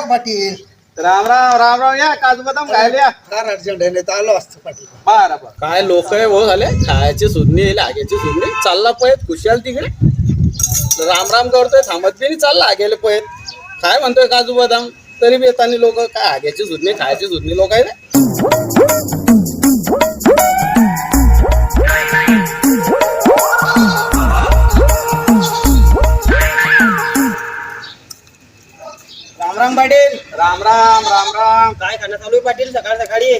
पाटील राम राम राम राम या काजू बदाम खायला या. फार अर्जंट आहे, नाही तर आलो असतो पाटील. बरं काय लोक आहे हो झाले खायची सुधनी लागायची सुधनी चालला पळत खुशाल तिकडे राम राम करतोय थांबत बी नाही चालला गेले पळत काय म्हणतोय काजू बदाम तरी बी येताना लोक काय आग्याची सुधनी खायची सुधनी लोक आहे रे. राम राम पाटील राम राम राम राम. काय खाणं चालू आहे पाटील सकाळ सकाळी?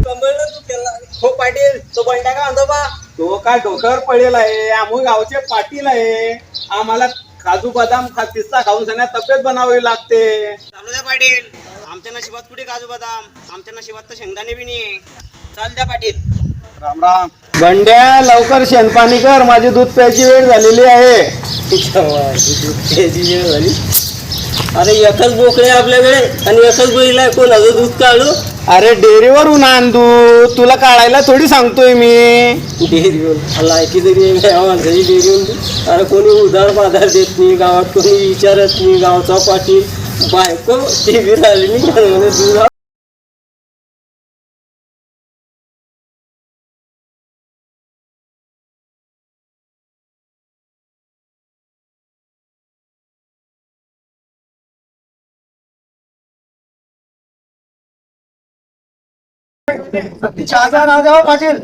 कंबळ तू केला हो पाटील तो बंटा का म्हणतो बा तो काय डोक्यावर पडेल आहे आम्ही गावचे पाटील आहे आम्हाला काजू बदाम किस्सा खाऊन सण्या तब्येत बनावी लागते. चालू द्या पाटील आमच्या नशिबात कुठे काजू बदाम आमच्या नशिबात तर शेंगदाणे बी नाही. चाल द्या पाटील. राम राम. बंड्या लवकर शेणपाणी कर माझी दूध प्यायची वेळ झालेली आहे. दूध झाली. अरे एकच बोकडे आपल्याकडे आणि एकच बैल आहे कोणाचं दूध काढू? अरे डेअरीवरून आण दूध तुला काढायला थोडी सांगतोय मी. डेअरीवर लायकी तरी माणसाची डेअरीवर. अरे कोणी उधार पाधार देत नाही गावात कोणी विचारत नाही गावचा पाटील बायको टीव्ही राहिली नाही दूध. पाटील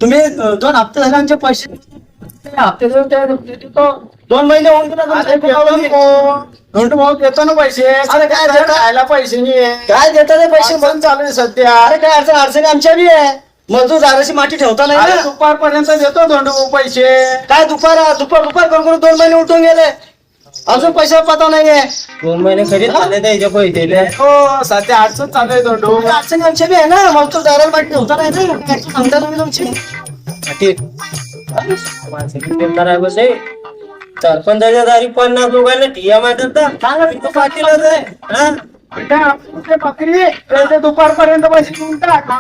तुम्ही 2 हप्ते झाले आमचे पैसे हप्ते 2 महिने होऊन घंटू भाऊ देतो ना पैसे. अरे काय देता? खायला पैसे नाही काय देता ते पैसे बंद चालू आहे सध्या. अरे काय अडचणी आमच्या बी आहे. मजदूर दाराची माती ठेवता नाही अरे ना. दुपारपर्यंत देतो धंडू भाऊ पैसे. काय दुपार करून 2 महिने उठून गेले अजून पैसा पता नाहीये. 2 महिने खरी झाले त्याच्या पैसे. हो सध्या अडचण चालू आहे धंडू. अडचणी आमच्या बी आहे ना. मजदूर दाराला माती ठेवता नाही ना. काय सांगता तुम्ही तुमची सरपंचाच्या दारी 50 लोकांना ठिया मारतात पाटील. बकरी दुपारपर्यंत पैसे देऊन टाका.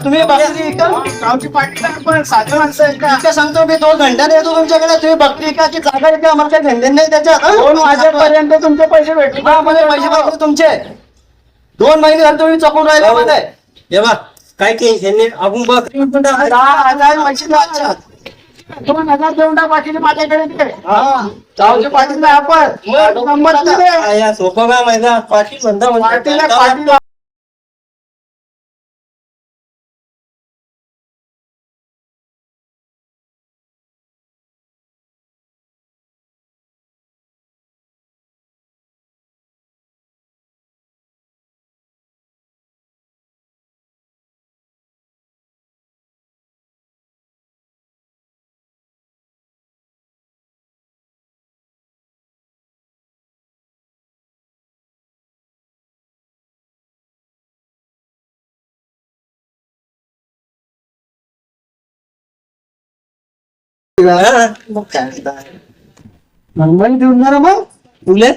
तुम्ही बकरी गावची पाठी पण साधे माणसं आहेत का? काय सांगतो मी 2 घंट्याने येतो तुमच्याकडे. तुम्ही बकरी का की जागा का आम्हाला काही धंदे नाही त्याच्यात. 2 वाजेपर्यंत तुमचे पैसे भेटले. मला पैसे पाहिजे तुमचे. 2 महिने झाले तुम्ही चकून राहिले मध्ये. हे बघ काय टेन्शन नाही आपण बकरी 10,000 पैसे लागतात. 2,000 देऊन टाक बाकीचे माझ्याकडे दे. गावचे पाटील नाही आपण नंबर दे. या सोपं काय माहिती पाटील म्हणता पाटील आहे, पाटील. मुंबई देऊन ना मग तुले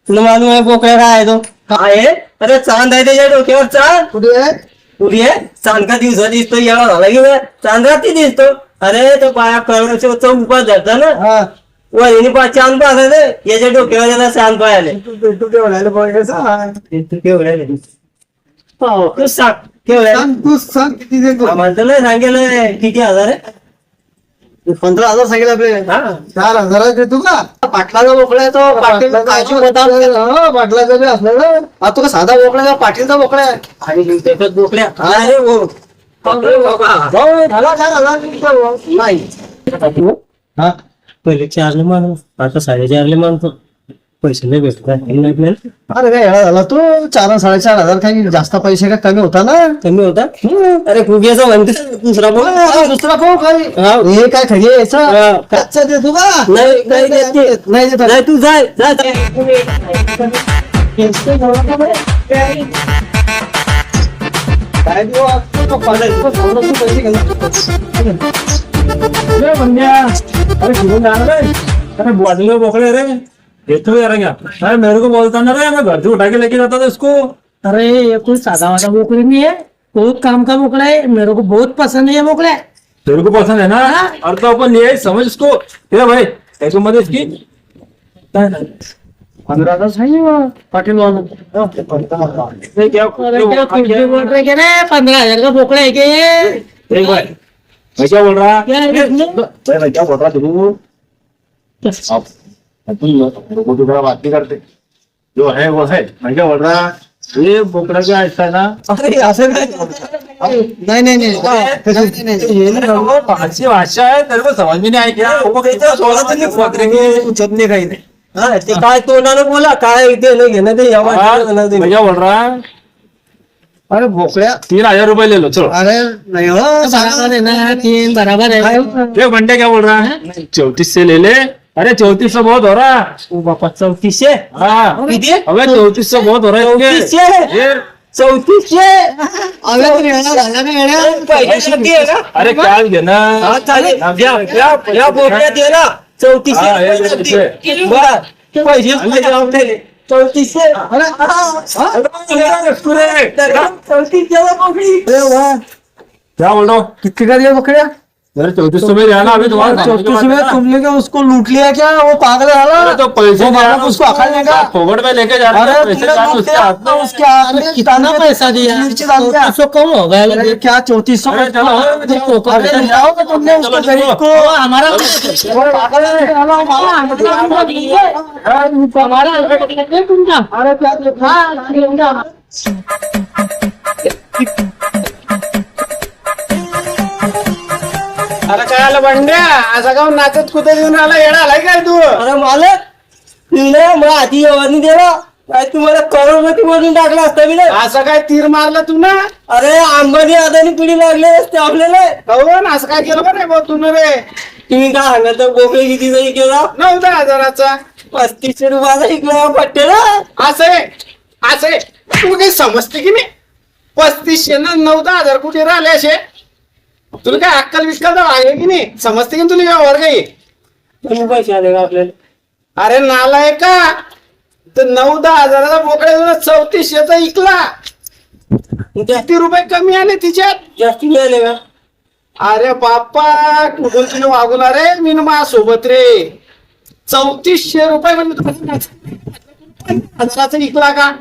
तुला मालूम आहे बोकड्या काय आहे तो काय आहे? अरे चांद आहे त्याच्या डोक्यावर चांद कुठे आहे? तुली आहे चांद का दिवसा दिसतो येणार झाला की बे? चांद रात्री दिसतो. अरे तो पाया कळण्याचा उपास धरता ना हा वहिनी चांद पाहता याच्या डोक्यावर त्याला चांद पाहायला तू केवढ्याला पाहिजे तू केवढ्या तू सांग केवढ्या तू सांग किती देतो. आम्हाला तर नाही सांगेल किती हजार आहे. 15,000 सांगितलं आपले. हा 4,000 देतो का? पाटलाचा बोकळा आहे तो. पाटील काजू बदाम पाटलाचा बी असला ना. तू का साधा बोकळा आहे पाटीलचा बोकळा आहे. आणि त्याच्यात बोकड्या अरे हो झाला 4,000 नाही. हा पहिले 4 मानू आता 4.5 मानतो. पैसे नाही भेटत आपल्याला. अरे काय येडा झाला तू. 4,000-4,500 काही जास्त पैसे का कमी होता ना. कमी होता. अरे खुग्याचा म्हणते दुसरा बोल दुसरा भाऊ काही हे काय खरी यायचं कच्चा देतो का? नाही नाही देत नाही देत. नाही तू जाय जा काय देऊ अरे बंद्या, अरे घेऊन जाना रे, अरे बॉटल बोकड़े रे, ये तो यार क्या? अरे मेरे को बोलता ना रे, मैं घर से उठा के लेके जाता था इसको। अरे ये कोई सादा वादा बोकड़ी नहीं है, बहुत काम का बोकड़ा है, मेरे को बहुत पसंद है ये बोकड़ा। तेरे को पसंद है ना? और तो अपन ये समझ इसको, ये भाई, ऐसे मत इसकी। 15,000 है वो पाटिल वाला। ये क्या? अरे क्या कुछ भी बोल रहे क्या रे? 15,000 का बोकड़ा है क्या ये? एक भाई, मैं क्या बोल रहा? क्या है इसमें? भाई मैं क्या बोल रहा तू? अब तुम को दूसरा बात नहीं करते, जो है वो है। मैं क्या बोल रहा? ये बोकड़ा क्या ऐसा है ना? अरे ऐसे नहीं नहीं नहीं ये ना पांच भाषा है, तेरे को समझ में नहीं आई क्या? वो कैसा सोना तो नहीं खोद रहे जपने काही नाही हा ते काय तोंडानं बोला काय ते नाही घेणं ते या वाटलं मैं क्या बोल रहा? अरे बोकड्या 3,000 रुपए ले लो चलो। अरे नहीं हो बराबर है ना, 3 बराबर है। ये बंटे क्या बोल रहा है? 34 से ले ले। अरे 34 से बहुत हो रहा है। ओ बापा 3400 हाँ किती अबे 34 से बहुत हो रहा है ये। 3400 अरे तू येणार झाला ना येणार पहिले शक्ती आहे का अरे क्या घेना? हा चालेल या बोकड्यात ये ना हाँ, ये 3400 बर पैसे आपले 3400 अरे बोकडी क्या बोल रहा हूँ? कितने का दिया बकरिया अरे 3400 में रहना अभी तुम्हारा 34 में तुमने क्या उसको लूट लिया क्या? वो पागल है अरे ना तो पैसे वो नहीं बाबा आना, उसको अकल लेगा फोगट में लेके जा रहा अरे है, पैसे तुमने डालो लूट उसके लिया हाथ में। उसके हाथ में कितना पैसा दिया? मिर्ची डाल दिया 3400 कम हो गया। अरे क्या 3400 अरे चलो, अरे लुटाओ तो तुमने उसको चलो, गरीब को हमारा वो पागल है चलो अरे क्या अरे काय आलं बंड्या असं गाव नाचत कुठे देऊन आला येडा आलाय काय तू अरे मालक तुला मला आधी एवढी दिला काय तुम्हाला करोडपती मधून टाकला असता मी असं काय तीर मारलं तू ना अरे अंबानी अदानी पिढी लागले असते आपल्याला कौन असं काय केलं का नाही भाऊ तू रे तुम्ही काय सांगा तर बोकडे किती जरी केला 9,000 3500 रुपयाचा इकला पट्टेला असे तू काही समजते की नाही 3500 ना 9,000 कुठे राहिले असे तुला काय अक्कल विक्कल तर आहे की नाही समजते की तुला काय वर्ग आहे तुम्ही पैसे आले का आपल्याला अरे नालाय का तर 9,000 बोकड्या 3400चा इकला किती रुपये कमी आले तिच्यात जास्ती मिळाले का अरे बाप्पा कुठून तुला वागून रे मी ना माझ्यासोबत रे 3400 रुपये म्हणजे 1,000चा इकला का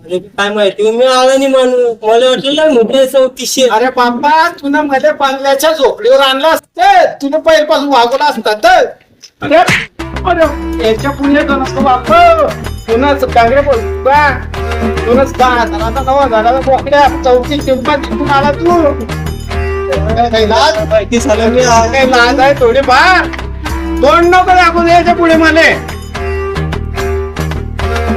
अरे काय माहिती मी आला नाही माणूस मला वाटलं मोठे 3400 अरे बाप्पा तुला मध्ये बंगल्याच्या झोपडीवर आणलं असतं तुला पहिल्यापासून वागवलं असतात अरे अरे याच्या पुण्यात नसतो बाप पुन्हाच कांगडे बोलता तुनच 10,000 आता 9,000 बोकड्या 34 किंमत जिंकून आला तू काही लाज माहिती झालं मी काही लाज आहे थोडी फार तोंड नको दाखवून याच्या पुढे मला